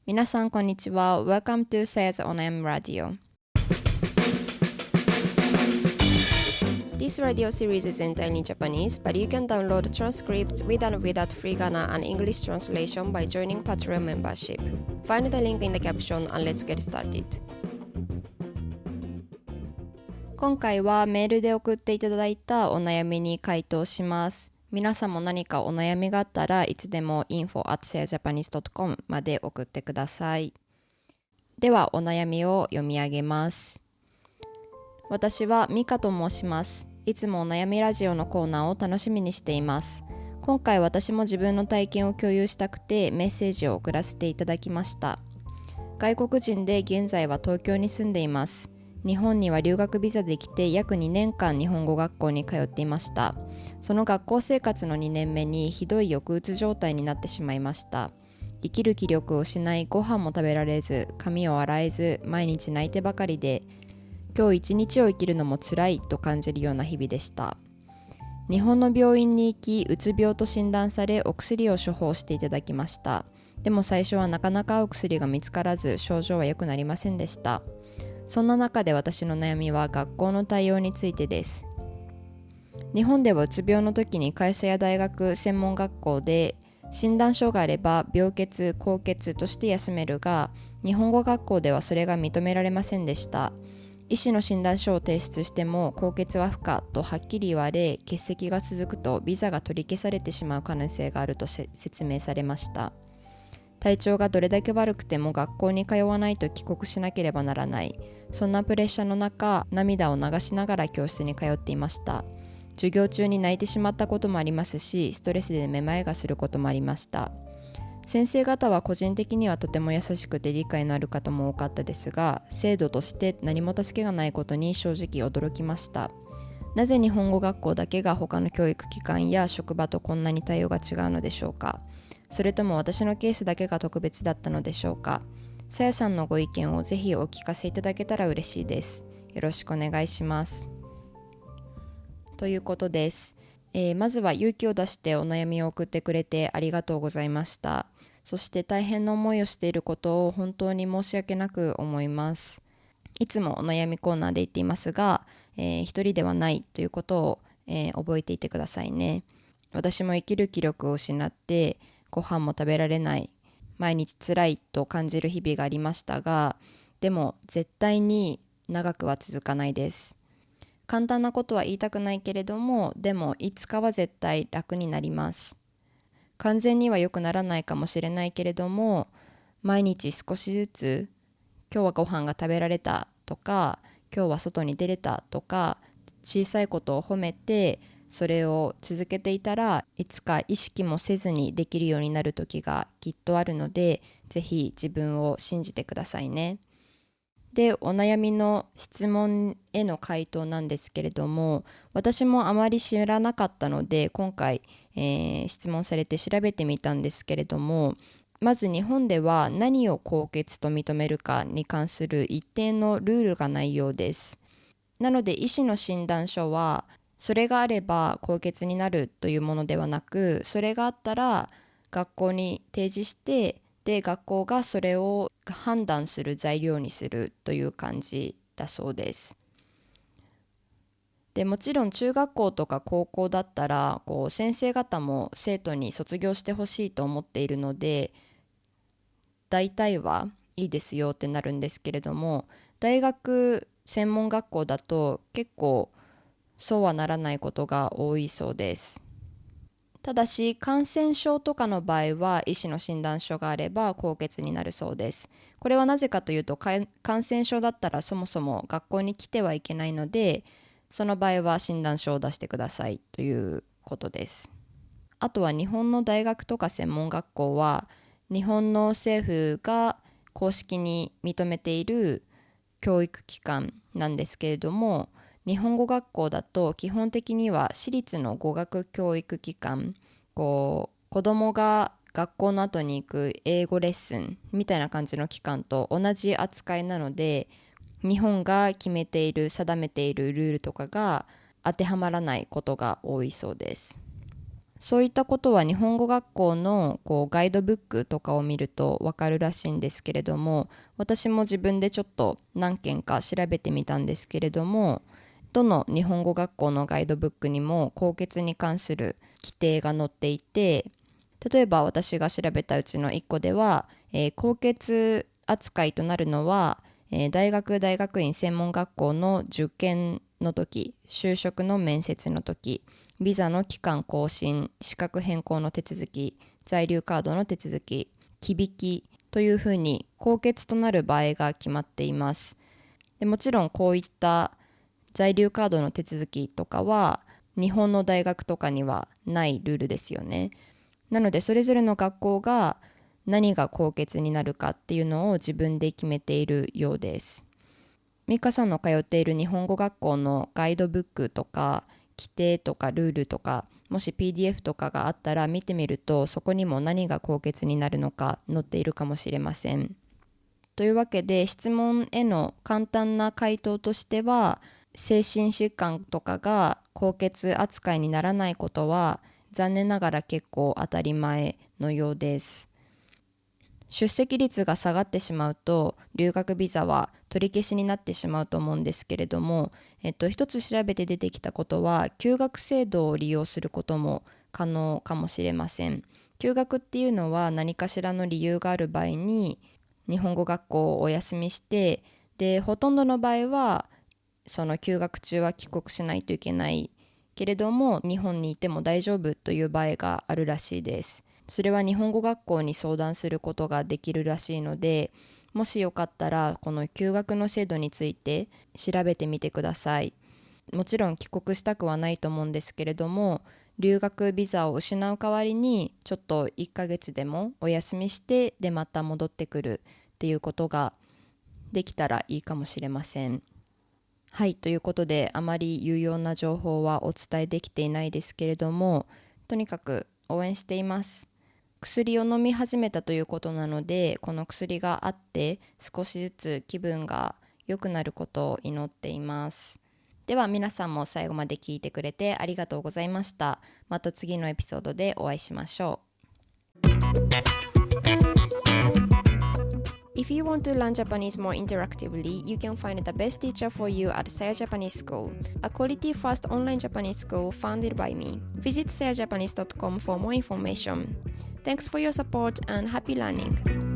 皆さんこんにちは。Welcome to SAYAS お悩みラジオ。This radio series is entirely in Japanese, but you can download transcripts with and without free Ghana and English translation by joining Patreon membership. Find the link in the caption and let's get started. 今回はメールで送っていただいたお悩みに回答します。皆さんも何かお悩みがあったらいつでも info@sayajapanese.com まで送ってください。ではお悩みを読み上げます。私はミカと申します。いつもお悩みラジオのコーナーを楽しみにしています。今回私も自分の体験を共有したくてメッセージを送らせていただきました。外国人で現在は東京に住んでいます。日本には留学ビザで来て約2年間日本語学校に通っていました。その学校生活の2年目にひどい抑うつ状態になってしまいました。生きる気力を失い、ご飯も食べられず、髪を洗えず、毎日泣いてばかりで、今日一日を生きるのもつらいと感じるような日々でした。日本の病院に行き、うつ病と診断され、お薬を処方していただきました。でも最初はなかなか合う薬が見つからず、症状は良くなりませんでした。そんな中で私の悩みは学校の対応についてです。日本ではうつ病の時に会社や大学、専門学校で診断書があれば病欠、高欠として休めるが、日本語学校ではそれが認められませんでした。医師の診断書を提出しても高欠は不可とはっきり言われ、欠席が続くとビザが取り消されてしまう可能性があると説明されました。体調がどれだけ悪くても学校に通わないと帰国しなければならない。そんなプレッシャーの中、涙を流しながら教室に通っていました。授業中に泣いてしまったこともありますし、ストレスでめまいがすることもありました。先生方は個人的にはとても優しくて理解のある方も多かったですが、制度として何も助けがないことに正直驚きました。なぜ日本語学校だけが他の教育機関や職場とこんなに対応が違うのでしょうか。それとも私のケースだけが特別だったのでしょうか。さやさんのご意見をぜひお聞かせいただけたら嬉しいです。よろしくお願いします。ということです。まずは勇気を出してお悩みを送ってくれてありがとうございました。そして大変な思いをしていることを本当に申し訳なく思います。いつもお悩みコーナーで言っていますが、一人ではないということを、覚えていてくださいね。私も生きる気力を失ってご飯も食べられない、毎日辛いと感じる日々がありましたが、でも絶対に長くは続かないです。簡単なことは言いたくないけれども、でもいつかは絶対楽になります。完全には良くならないかもしれないけれども、毎日少しずつ、今日はご飯が食べられたとか、今日は外に出れたとか、小さいことを褒めて、それを続けていたらいつか意識もせずにできるようになる時がきっとあるので、ぜひ自分を信じてくださいね。で、お悩みの質問への回答なんですけれども、私もあまり知らなかったので今回、質問されて調べてみたんですけれども、まず日本では何を高欠と認めるかに関する一定のルールがないようです。なので医師の診断書はそれがあれば高欠になるというものではなく、それがあったら学校に提示して、で学校がそれを判断する材料にするという感じだそうです。でもちろん中学校とか高校だったら先生方も生徒に卒業してほしいと思っているので、大体はいいですよってなるんですけれども、大学専門学校だと結構そうはならないことが多いそうです。ただし感染症とかの場合は医師の診断書があれば高欠になるそうです。これはなぜかというと、感染症だったらそもそも学校に来てはいけないので、その場合は診断書を出してくださいということです。あとは日本の大学とか専門学校は日本の政府が公式に認めている教育機関なんですけれども、日本語学校だと基本的には私立の語学教育機関、子供が学校の後に行く英語レッスンみたいな感じの機関と同じ扱いなので、日本が決めている定めているルールとかが当てはまらないことが多いそうです。そういったことは日本語学校のガイドブックとかを見るとわかるらしいんですけれども、私も自分でちょっと何件か調べてみたんですけれども、どの日本語学校のガイドブックにも高血に関する規定が載っていて、例えば私が調べたうちの1個では、高血扱いとなるのは、大学院専門学校の受験の時、就職の面接の時、ビザの期間更新、資格変更の手続き、在留カードの手続き、忌引きというふうに高血となる場合が決まっています。でもちろんこういった在留カードの手続きとかは日本の大学とかにはないルールですよね。なのでそれぞれの学校が何が高血になるかっていうのを自分で決めているようです。ミカさんの通っている日本語学校のガイドブックとか規定とかルールとか、もし PDF とかがあったら見てみると、そこにも何が高血になるのか載っているかもしれません。というわけで質問への簡単な回答としては、精神疾患とかが高血扱いにならないことは残念ながら結構当たり前のようです。出席率が下がってしまうと留学ビザは取り消しになってしまうと思うんですけれども、一つ調べて出てきたことは休学制度を利用することも可能かもしれません。休学っていうのは何かしらの理由がある場合に日本語学校をお休みして、でほとんどの場合はその休学中は帰国しないといけないけれども日本にいても大丈夫という場合があるらしいです。それは日本語学校に相談することができるらしいので、もしよかったらこの休学の制度について調べてみてください。もちろん帰国したくはないと思うんですけれども、留学ビザを失う代わりにちょっと1ヶ月でもお休みしてでまた戻ってくるっていうことができたらいいかもしれません。はい、ということであまり有用な情報はお伝えできていないですけれども、とにかく応援しています。薬を飲み始めたということなので、この薬があって少しずつ気分が良くなることを祈っています。では皆さんも最後まで聞いてくれてありがとうございました。また次のエピソードでお会いしましょう。If you want to learn Japanese more interactively, you can find the best teacher for you at SAYAS Japanese School, a quality-first online Japanese school founded by me. Visit sayajapanese.com for more information. Thanks for your support and happy learning!